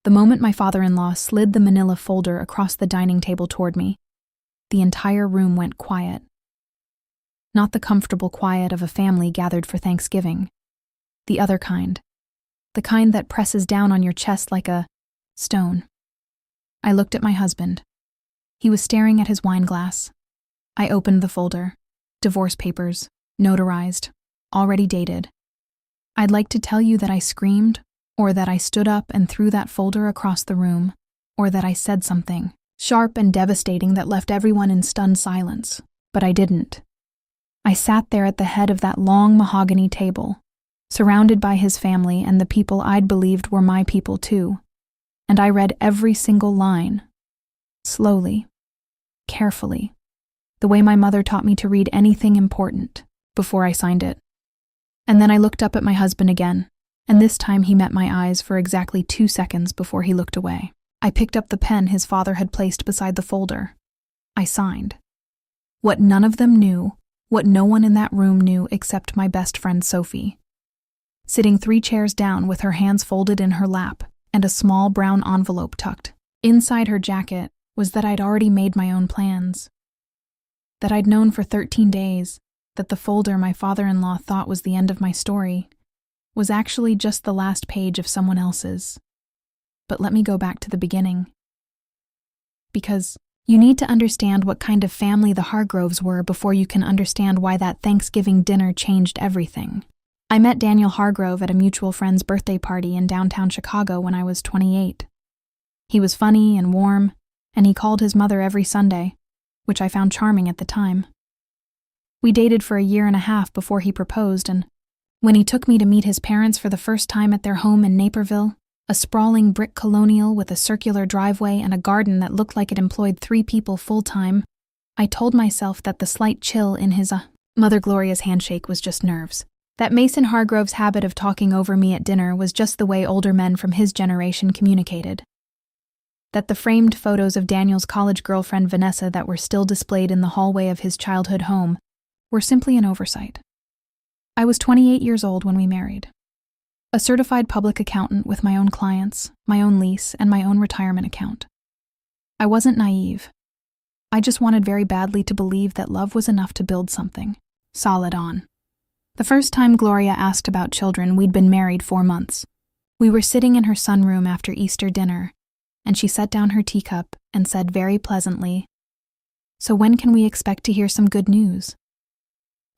The moment my father-in-law slid the manila folder across the dining table toward me, the entire room went quiet. Not the comfortable quiet of a family gathered for Thanksgiving. The other kind. The kind that presses down on your chest like a stone. I looked at my husband. He was staring at his wine glass. I opened the folder. Divorce papers, notarized, already dated. I'd like to tell you that I screamed, or that I stood up and threw that folder across the room, or that I said something sharp and devastating that left everyone in stunned silence, but I didn't. I sat there at the head of that long mahogany table, surrounded by his family and the people I'd believed were my people too, and I read every single line, slowly, carefully, the way my mother taught me to read anything important, before I signed it. And then I looked up at my husband again, and this time he met my eyes for exactly 2 seconds before he looked away. I picked up the pen his father had placed beside the folder. I signed. What none of them knew, what no one in that room knew except my best friend Sophie. Sitting 3 chairs down with her hands folded in her lap and a small brown envelope tucked inside her jacket was that I'd already made my own plans. That I'd known for 13 days that the folder my father-in-law thought was the end of my story was actually just the last page of someone else's. But let me go back to the beginning. Because you need to understand what kind of family the Hargroves were before you can understand why that Thanksgiving dinner changed everything. I met Daniel Hargrove at a mutual friend's birthday party in downtown Chicago when I was 28. He was funny and warm, and he called his mother every Sunday, which I found charming at the time. We dated for a year and a half before he proposed, and when he took me to meet his parents for the first time at their home in Naperville, a sprawling brick colonial with a circular driveway and a garden that looked like it employed 3 people full-time, I told myself that the slight chill in his Mother Gloria's handshake was just nerves. That Mason Hargrove's habit of talking over me at dinner was just the way older men from his generation communicated. That the framed photos of Daniel's college girlfriend Vanessa that were still displayed in the hallway of his childhood home were simply an oversight. I was 28 years old when we married. A certified public accountant with my own clients, my own lease, and my own retirement account. I wasn't naive. I just wanted very badly to believe that love was enough to build something solid on. The first time Gloria asked about children, we'd been married 4 months. We were sitting in her sunroom after Easter dinner, and she set down her teacup and said very pleasantly, "So when can we expect to hear some good news?"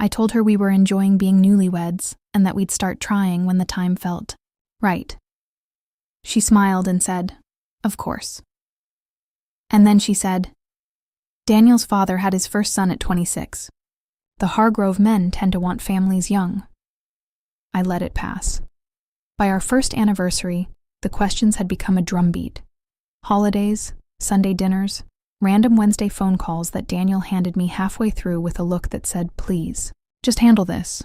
I told her we were enjoying being newlyweds and that we'd start trying when the time felt right. She smiled and said, "Of course." And then she said, "Daniel's father had his first son at 26. The Hargrove men tend to want families young." I let it pass. By our first anniversary, the questions had become a drumbeat. Holidays, Sunday dinners, random Wednesday phone calls that Daniel handed me halfway through with a look that said, "Please, just handle this."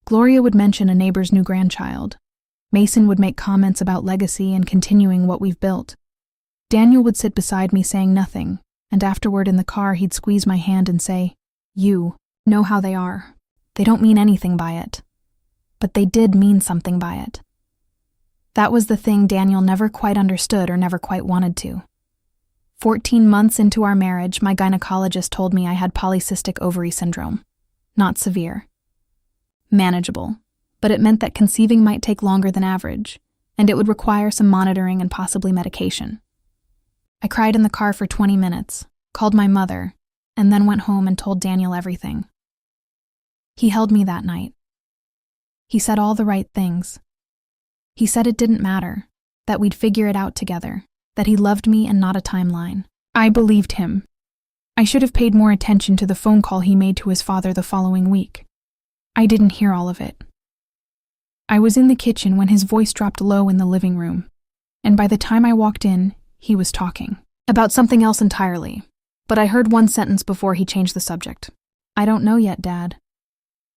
Gloria would mention a neighbor's new grandchild. Mason would make comments about legacy and continuing what we've built. Daniel would sit beside me saying nothing, and afterward in the car he'd squeeze my hand and say, "You know how they are. They don't mean anything by it." But they did mean something by it. That was the thing Daniel never quite understood or never quite wanted to. 14 months into our marriage, my gynecologist told me I had polycystic ovary syndrome. Not severe. Manageable, but it meant that conceiving might take longer than average, and it would require some monitoring and possibly medication. I cried in the car for 20 minutes, called my mother, and then went home and told Daniel everything. He held me that night. He said all the right things. He said it didn't matter, that we'd figure it out together, that he loved me and not a timeline. I believed him. I should have paid more attention to the phone call he made to his father the following week. I didn't hear all of it. I was in the kitchen when his voice dropped low in the living room, and by the time I walked in, he was talking about something else entirely, but I heard one sentence before he changed the subject. "I don't know yet, Dad.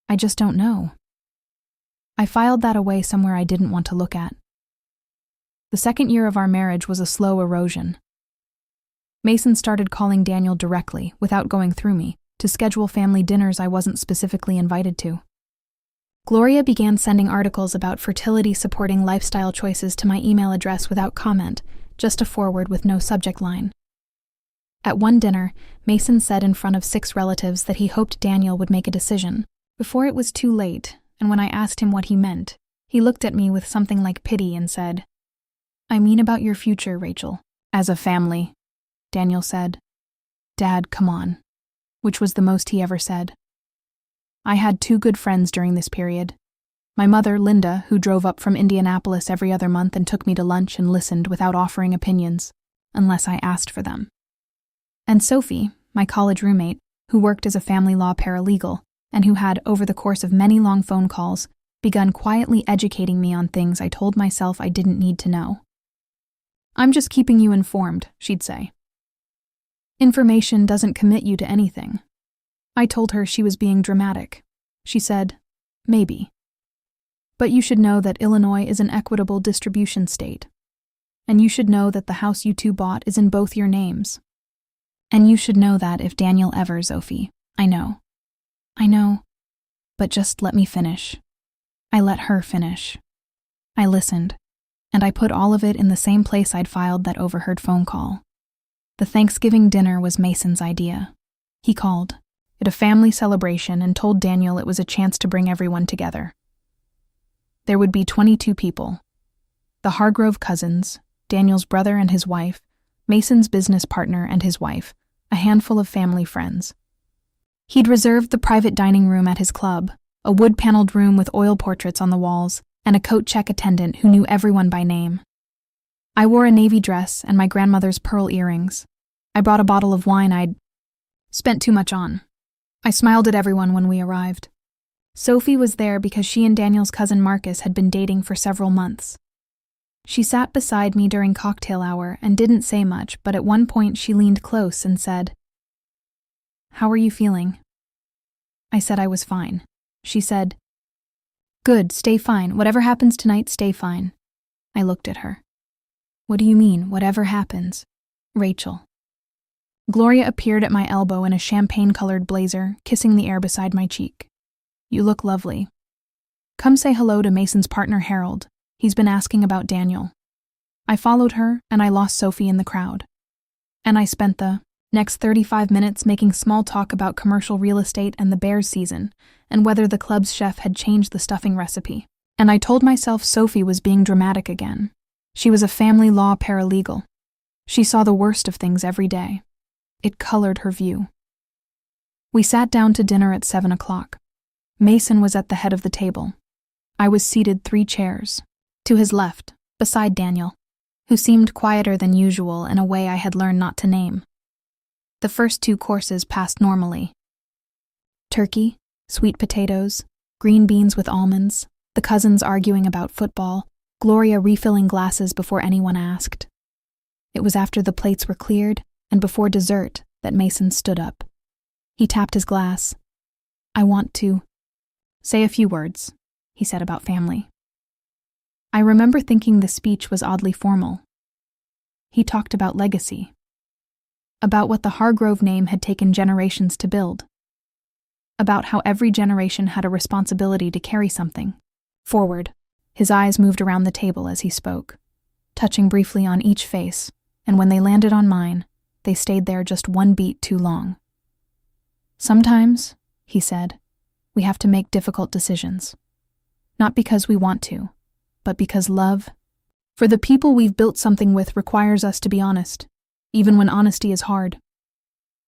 I just don't know." I filed that away somewhere I didn't want to look at. The second year of our marriage was a slow erosion. Mason started calling Daniel directly, without going through me, to schedule family dinners I wasn't specifically invited to. Gloria began sending articles about fertility-supporting lifestyle choices to my email address without comment, just a forward with no subject line. At one dinner, Mason said in front of 6 relatives that he hoped Daniel would make a decision before it was too late, and when I asked him what he meant, he looked at me with something like pity and said, "I mean about your future, Rachel. As a family," Daniel said. "Dad, come on," which was the most he ever said. I had 2 good friends during this period. My mother, Linda, who drove up from Indianapolis every other month and took me to lunch and listened without offering opinions, unless I asked for them. And Sophie, my college roommate, who worked as a family law paralegal, and who had, over the course of many long phone calls, begun quietly educating me on things I told myself I didn't need to know. "I'm just keeping you informed," she'd say. "Information doesn't commit you to anything." I told her she was being dramatic. She said, "Maybe. But you should know that Illinois is an equitable distribution state. And you should know that the house you 2 bought is in both your names. And you should know that if Daniel ever, Sophie. I know. But just let me finish." I let her finish. I listened, and I put all of it in the same place I'd filed that overheard phone call. The Thanksgiving dinner was Mason's idea. He called it a family celebration and told Daniel it was a chance to bring everyone together. There would be 22 people. The Hargrove cousins, Daniel's brother and his wife, Mason's business partner and his wife, a handful of family friends. He'd reserved the private dining room at his club, a wood-paneled room with oil portraits on the walls, and a coat check attendant who knew everyone by name. I wore a navy dress and my grandmother's pearl earrings. I brought a bottle of wine I'd spent too much on. I smiled at everyone when we arrived. Sophie was there because she and Daniel's cousin Marcus had been dating for several months. She sat beside me during cocktail hour and didn't say much, but at one point she leaned close and said, "How are you feeling?" I said I was fine. She said, "Good, stay fine. Whatever happens tonight, stay fine." I looked at her. "What do you mean, whatever happens?" "Rachel." Gloria appeared at my elbow in a champagne-colored blazer, kissing the air beside my cheek. "You look lovely. Come say hello to Mason's partner Harold. He's been asking about Daniel." I followed her, and I lost Sophie in the crowd. And I spent the next 35 minutes making small talk about commercial real estate and the Bears season, and whether the club's chef had changed the stuffing recipe. And I told myself Sophie was being dramatic again. She was a family law paralegal. She saw the worst of things every day. It colored her view. We sat down to dinner at 7 o'clock. Mason was at the head of the table. I was seated 3 chairs. To his left, beside Daniel, who seemed quieter than usual in a way I had learned not to name. The first 2 courses passed normally. Turkey, sweet potatoes, green beans with almonds, the cousins arguing about football, Gloria refilling glasses before anyone asked. It was after the plates were cleared and before dessert that Mason stood up. He tapped his glass. "I want to say a few words," he said, "about family." I remember thinking the speech was oddly formal. He talked about legacy, about what the Hargrove name had taken generations to build, about how every generation had a responsibility to carry something forward. His eyes moved around the table as he spoke, touching briefly on each face, and when they landed on mine, they stayed there just 1 beat too long. "Sometimes," he said, "we have to make difficult decisions. Not because we want to, but because love for the people we've built something with requires us to be honest, even when honesty is hard."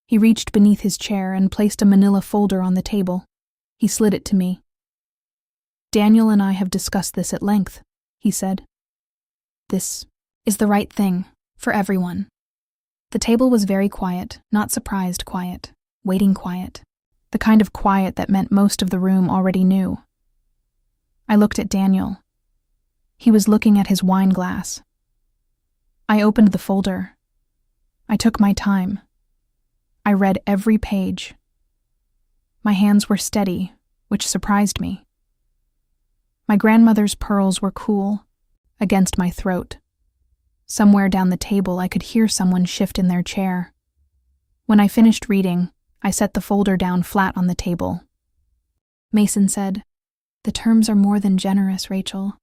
He reached beneath his chair and placed a manila folder on the table. He slid it to me. "Daniel and I have discussed this at length," he said. "This is the right thing for everyone." The table was very quiet, not surprised quiet, waiting quiet, the kind of quiet that meant most of the room already knew. I looked at Daniel. He was looking at his wine glass. I opened the folder. I took my time. I read every page. My hands were steady, which surprised me. My grandmother's pearls were cool, against my throat. Somewhere down the table I could hear someone shift in their chair. When I finished reading, I set the folder down flat on the table. Mason said, The terms are more than generous, Rachel.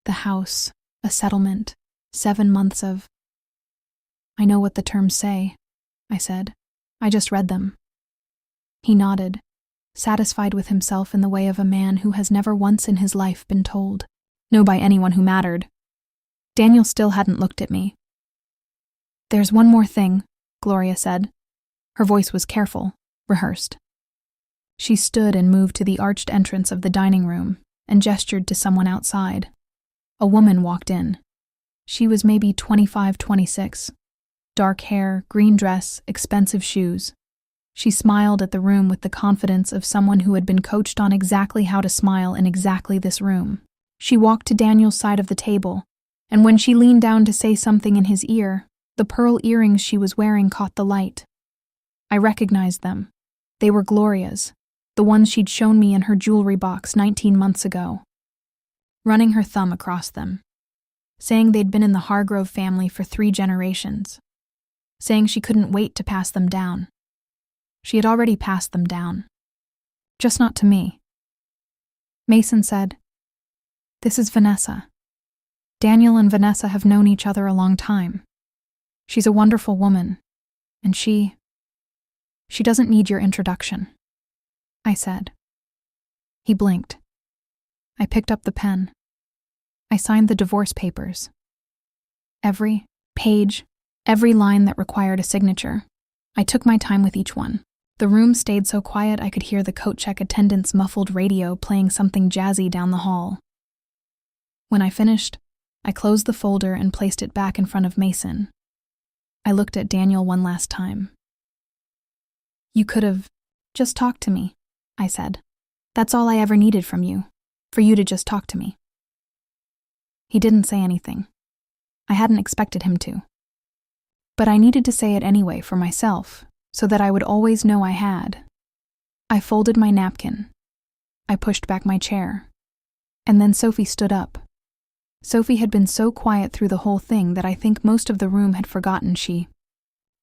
The house, a settlement, 7 months of... I know what the terms say, I said. I just read them. He nodded, satisfied with himself in the way of a man who has never once in his life been told no by anyone who mattered. Daniel still hadn't looked at me. There's one more thing, Gloria said. Her voice was careful, rehearsed. She stood and moved to the arched entrance of the dining room and gestured to someone outside. A woman walked in. She was maybe 25, 26. Dark hair, green dress, expensive shoes. She smiled at the room with the confidence of someone who had been coached on exactly how to smile in exactly this room. She walked to Daniel's side of the table, and when she leaned down to say something in his ear, the pearl earrings she was wearing caught the light. I recognized them. They were Gloria's, the ones she'd shown me in her jewelry box 19 months ago. Running her thumb across them, saying they'd been in the Hargrove family for 3 generations, saying she couldn't wait to pass them down. She had already passed them down. Just not to me. Mason said, "This is Vanessa. Daniel and Vanessa have known each other a long time. She's a wonderful woman, and she doesn't need your introduction," I said. He blinked. I picked up the pen. I signed the divorce papers. Every page, every line that required a signature. I took my time with each one. The room stayed so quiet I could hear the coat check attendant's muffled radio playing something jazzy down the hall. When I finished, I closed the folder and placed it back in front of Mason. I looked at Daniel one last time. "You could have just talked to me," I said. "That's all I ever needed from you, for you to just talk to me." He didn't say anything. I hadn't expected him to. But I needed to say it anyway for myself, so that I would always know I had. I folded my napkin. I pushed back my chair. And then Sophie stood up. Sophie had been so quiet through the whole thing that I think most of the room had forgotten she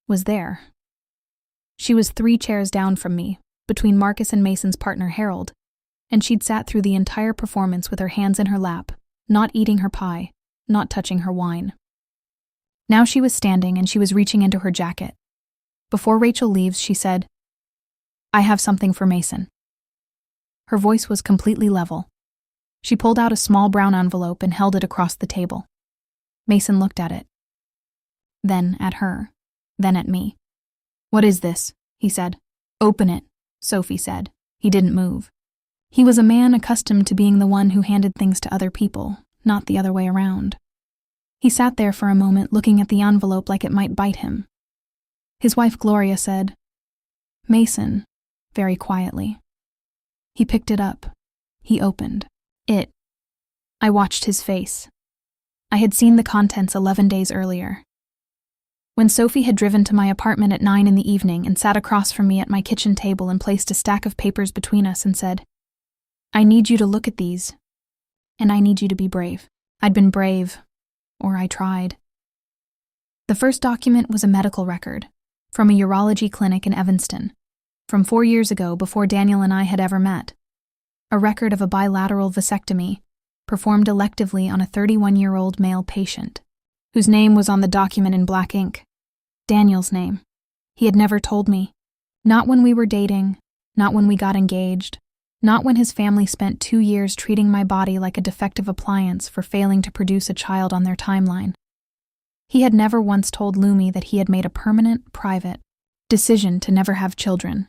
was there. She was 3 chairs down from me, between Marcus and Mason's partner Harold, and she'd sat through the entire performance with her hands in her lap, not eating her pie, not touching her wine. Now she was standing and she was reaching into her jacket. Before Rachel leaves, she said, "I have something for Mason." Her voice was completely level. She pulled out a small brown envelope and held it across the table. Mason looked at it. Then at her. Then at me. "What is this?" he said. "Open it," Sophie said. He didn't move. He was a man accustomed to being the one who handed things to other people, not the other way around. He sat there for a moment looking at the envelope like it might bite him. His wife Gloria said, "Mason," very quietly. He picked it up. He opened it. I watched his face. I had seen the contents 11 days earlier. When Sophie had driven to my apartment at 9 in the evening and sat across from me at my kitchen table and placed a stack of papers between us and said, "I need you to look at these, and I need you to be brave." I'd been brave, or I tried. The first document was a medical record from a urology clinic in Evanston, from 4 years ago before Daniel and I had ever met. A record of a bilateral vasectomy performed electively on a 31-year-old male patient, whose name was on the document in black ink. Daniel's name. He had never told me. Not when we were dating, not when we got engaged, not when his family spent 2 years treating my body like a defective appliance for failing to produce a child on their timeline. He had never once told Lumi that he had made a permanent, private decision to never have children,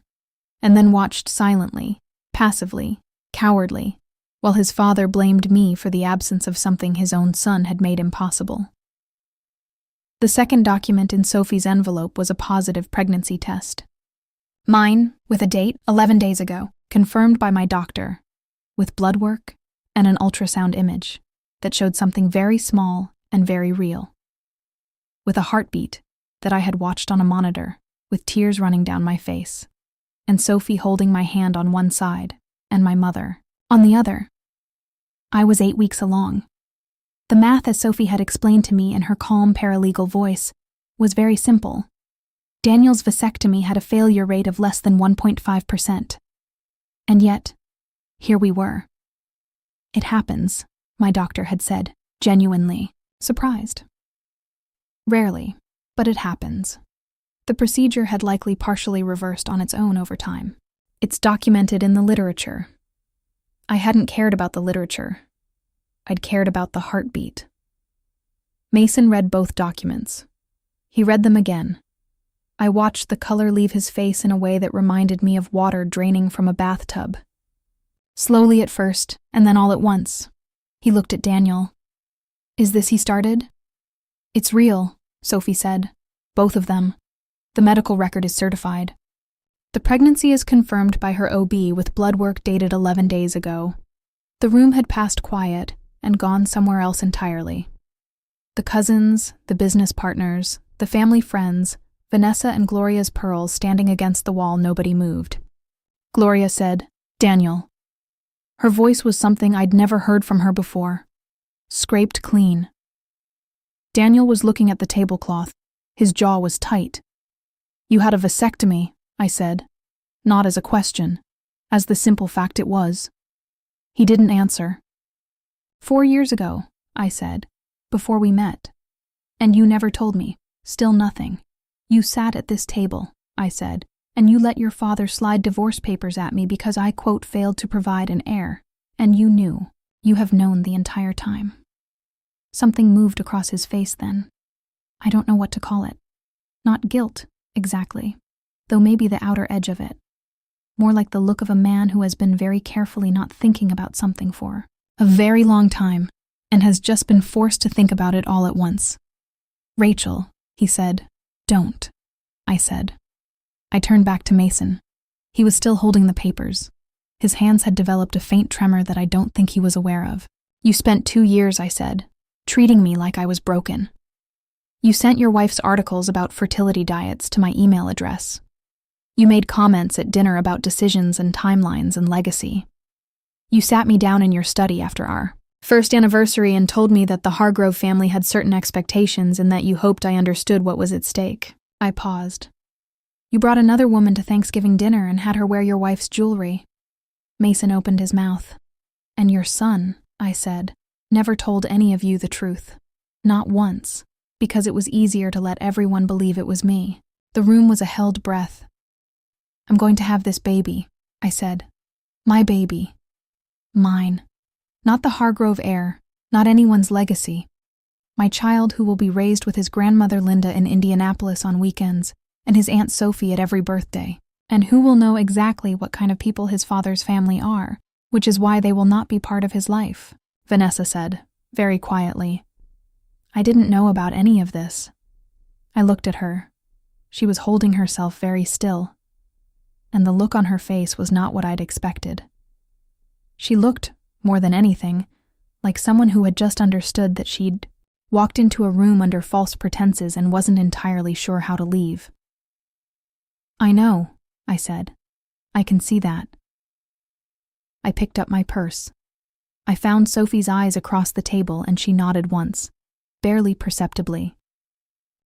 and then watched silently, passively, cowardly, while his father blamed me for the absence of something his own son had made impossible. The second document in Sophie's envelope was a positive pregnancy test. Mine, with a date, 11 days ago, confirmed by my doctor, with blood work and an ultrasound image that showed something very small and very real. With a heartbeat that I had watched on a monitor, with tears running down my face, and Sophie holding my hand on one side and my mother on the other. I was 8 weeks along. The math, as Sophie had explained to me in her calm paralegal voice, was very simple. Daniel's vasectomy had a failure rate of less than 1.5%. And yet, here we were. It happens, my doctor had said, genuinely surprised. Rarely, but it happens. The procedure had likely partially reversed on its own over time. It's documented in the literature. I hadn't cared about the literature. I'd cared about the heartbeat. Mason read both documents. He read them again. I watched the color leave his face in a way that reminded me of water draining from a bathtub. Slowly at first, and then all at once. He looked at Daniel. Is this he started? It's real, Sophie said. Both of them. The medical record is certified. The pregnancy is confirmed by her OB with blood work dated 11 days ago. The room had passed quiet and gone somewhere else entirely. The cousins, the business partners, the family friends, Vanessa and Gloria's pearls standing against the wall, nobody moved. Gloria said, Daniel. Her voice was something I'd never heard from her before. Scraped clean. Daniel was looking at the tablecloth. His jaw was tight. You had a vasectomy, I said, not as a question, as the simple fact it was. He didn't answer. 4 years ago, I said, before we met. And you never told me, still nothing. You sat at this table, I said, and you let your father slide divorce papers at me because I, quote, failed to provide an heir. And you knew. You have known the entire time. Something moved across his face then. I don't know what to call it. Not guilt, exactly, though maybe the outer edge of it. More like the look of a man who has been very carefully not thinking about something for a very long time, and has just been forced to think about it all at once. Rachel, he said. Don't, I said. I turned back to Mason. He was still holding the papers. His hands had developed a faint tremor that I don't think he was aware of. You spent 2 years, I said, treating me like I was broken. You sent your wife's articles about fertility diets to my email address. You made comments at dinner about decisions and timelines and legacy. You sat me down in your study after our first anniversary and told me that the Hargrove family had certain expectations and that you hoped I understood what was at stake. I paused. You brought another woman to Thanksgiving dinner and had her wear your wife's jewelry. Mason opened his mouth. And your son, I said, never told any of you the truth. Not once, because it was easier to let everyone believe it was me. The room was a held breath. I'm going to have this baby, I said. My baby. Mine. Not the Hargrove heir, not anyone's legacy. My child who will be raised with his grandmother Linda in Indianapolis on weekends and his Aunt Sophie at every birthday, and who will know exactly what kind of people his father's family are, which is why they will not be part of his life, Vanessa said, very quietly. I didn't know about any of this. I looked at her. She was holding herself very still, and the look on her face was not what I'd expected. She looked, more than anything, like someone who had just understood that she'd walked into a room under false pretenses and wasn't entirely sure how to leave. I know, I said. I can see that. I picked up my purse. I found Sophie's eyes across the table and she nodded once, barely perceptibly.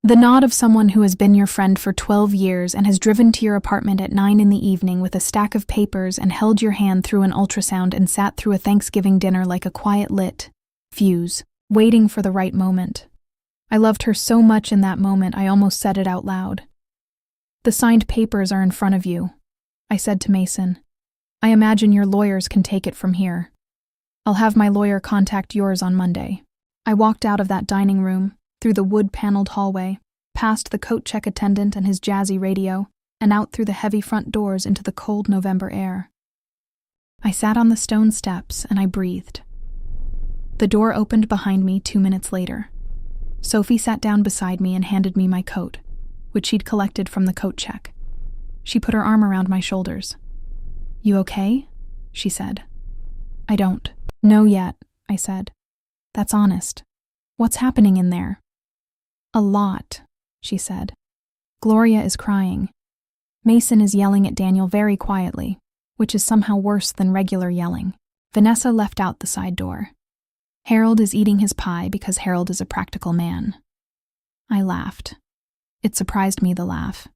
The nod of someone who has been your friend for 12 years and has driven to your apartment at 9 in the evening with a stack of papers and held your hand through an ultrasound and sat through a Thanksgiving dinner like a quiet lit fuse, waiting for the right moment. I loved her so much in that moment I almost said it out loud. The signed papers are in front of you, I said to Mason. I imagine your lawyers can take it from here. I'll have my lawyer contact yours on Monday. I walked out of that dining room, through the wood-paneled hallway, past the coat check attendant and his jazzy radio, and out through the heavy front doors into the cold November air. I sat on the stone steps and I breathed. The door opened behind me 2 minutes later. Sophie sat down beside me and handed me my coat, which she'd collected from the coat check. She put her arm around my shoulders. You okay? She said. I don't know yet, I said. That's honest. What's happening in there? A lot, she said. Gloria is crying. Mason is yelling at Daniel very quietly, which is somehow worse than regular yelling. Vanessa left out the side door. Harold is eating his pie because Harold is a practical man. I laughed. It surprised me, the laugh.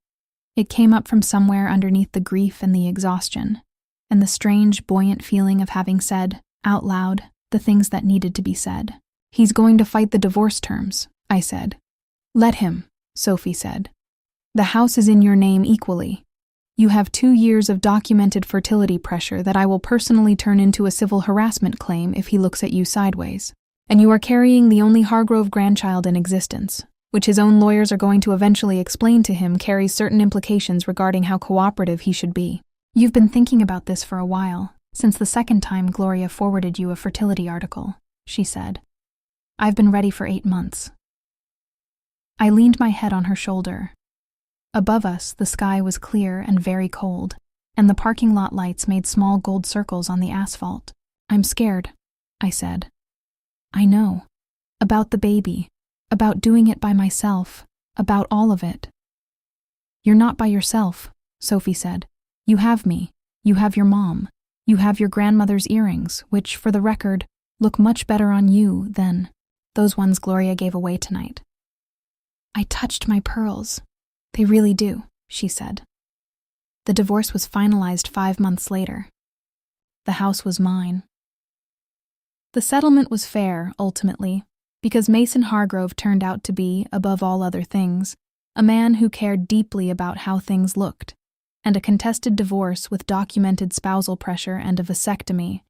It came up from somewhere underneath the grief and the exhaustion, and the strange, buoyant feeling of having said, out loud, the things that needed to be said. "He's going to fight the divorce terms," I said. "Let him," Sophie said. "The house is in your name equally. You have 2 years of documented fertility pressure that I will personally turn into a civil harassment claim if he looks at you sideways. And you are carrying the only Hargrove grandchild in existence, which his own lawyers are going to eventually explain to him carries certain implications regarding how cooperative he should be. You've been thinking about this for a while, since the second time Gloria forwarded you a fertility article," she said. "I've been ready for 8 months." I leaned my head on her shoulder. Above us, the sky was clear and very cold, and the parking lot lights made small gold circles on the asphalt. "I'm scared," I said. "I know. About the baby. About doing it by myself. About all of it." "You're not by yourself," Sophie said. "You have me. You have your mom. You have your grandmother's earrings, which, for the record, look much better on you than those ones Gloria gave away tonight." I touched my pearls. "They really do," she said. The divorce was finalized 5 months later. The house was mine. The settlement was fair, ultimately, because Mason Hargrove turned out to be, above all other things, a man who cared deeply about how things looked, and a contested divorce with documented spousal pressure and a vasectomy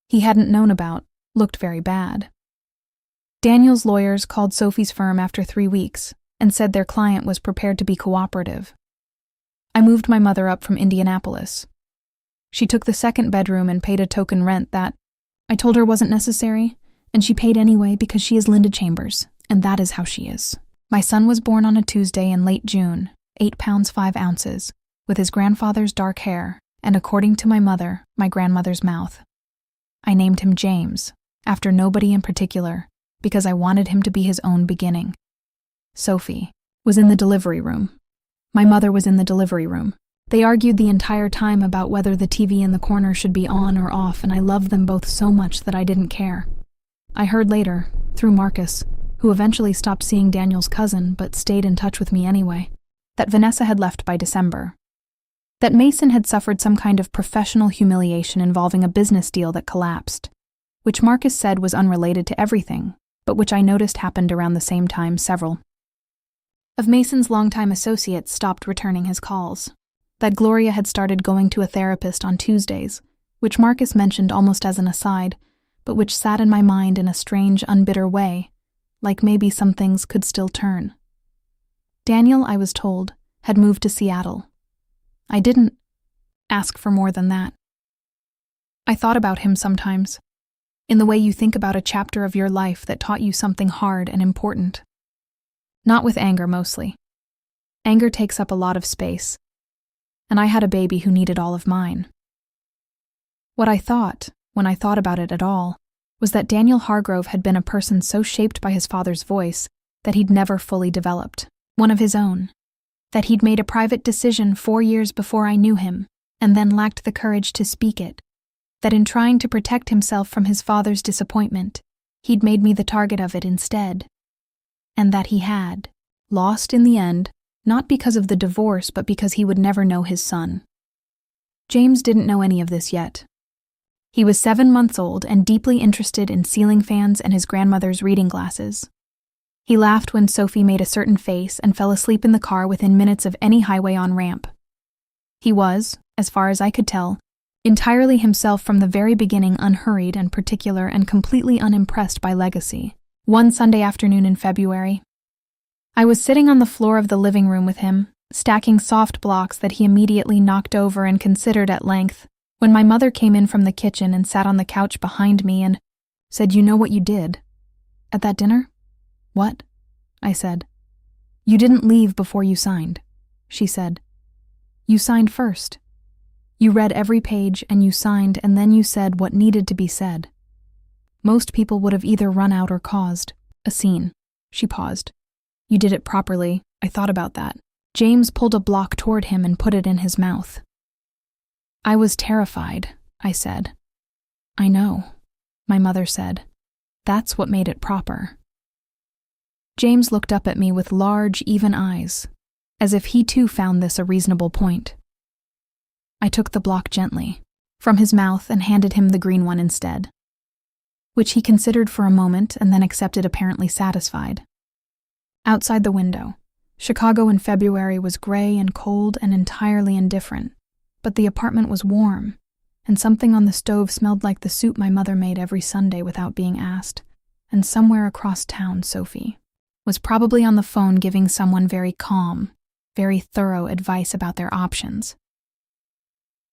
he hadn't known about looked very bad. Daniel's lawyers called Sophie's firm after 3 weeks and said their client was prepared to be cooperative. I moved my mother up from Indianapolis. She took the second bedroom and paid a token rent that I told her wasn't necessary, and she paid anyway because she is Linda Chambers, and that is how she is. My son was born on a Tuesday in late June, 8 pounds 5 ounces, with his grandfather's dark hair, and according to my mother, my grandmother's mouth. I named him James, after nobody in particular, because I wanted him to be his own beginning. Sophie was in the delivery room. My mother was in the delivery room. They argued the entire time about whether the TV in the corner should be on or off, and I loved them both so much that I didn't care. I heard later, through Marcus, who eventually stopped seeing Daniel's cousin but stayed in touch with me anyway, that Vanessa had left by December. That Mason had suffered some kind of professional humiliation involving a business deal that collapsed, which Marcus said was unrelated to everything, but which I noticed happened around the same time several of Mason's longtime associates stopped returning his calls. That Gloria had started going to a therapist on Tuesdays, which Marcus mentioned almost as an aside, but which sat in my mind in a strange, unbitter way, like maybe some things could still turn. Daniel, I was told, had moved to Seattle. I didn't ask for more than that. I thought about him sometimes, in the way you think about a chapter of your life that taught you something hard and important. Not with anger, mostly. Anger takes up a lot of space, and I had a baby who needed all of mine. What I thought, when I thought about it at all, was that Daniel Hargrove had been a person so shaped by his father's voice that he'd never fully developed one of his own, that he'd made a private decision 4 years before I knew him, and then lacked the courage to speak it, that in trying to protect himself from his father's disappointment, he'd made me the target of it instead, and that he had lost in the end, not because of the divorce but because he would never know his son. James didn't know any of this yet. He was 7 months old and deeply interested in ceiling fans and his grandmother's reading glasses. He laughed when Sophie made a certain face and fell asleep in the car within minutes of any highway on ramp. He was, as far as I could tell, entirely himself from the very beginning, unhurried and particular and completely unimpressed by legacy. One Sunday afternoon in February, I was sitting on the floor of the living room with him, stacking soft blocks that he immediately knocked over and considered at length, when my mother came in from the kitchen and sat on the couch behind me and said, "You know what you did at that dinner?" "What?" I said. "You didn't leave before you signed," she said. "You signed first. You read every page and you signed, and then you said what needed to be said. Most people would have either run out or caused a scene." She paused. "You did it properly. I thought about that." James pulled a block toward him and put it in his mouth. "I was terrified," I said. "I know," my mother said. "That's what made it proper." James looked up at me with large, even eyes, as if he too found this a reasonable point. I took the block gently from his mouth and handed him the green one instead. which he considered for a moment and then accepted apparently satisfied. Outside the window, Chicago in February was gray and cold and entirely indifferent, but the apartment was warm, and something on the stove smelled like the soup my mother made every Sunday without being asked, and somewhere across town Sophie was probably on the phone giving someone very calm, very thorough advice about their options.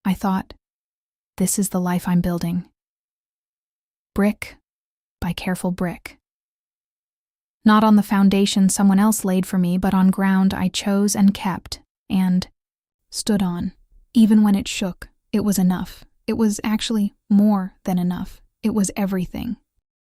I thought, this is the life I'm building. Brick by careful brick. Not on the foundation someone else laid for me, but on ground I chose and kept, and stood on. Even when it shook, it was enough. It was actually more than enough. It was everything,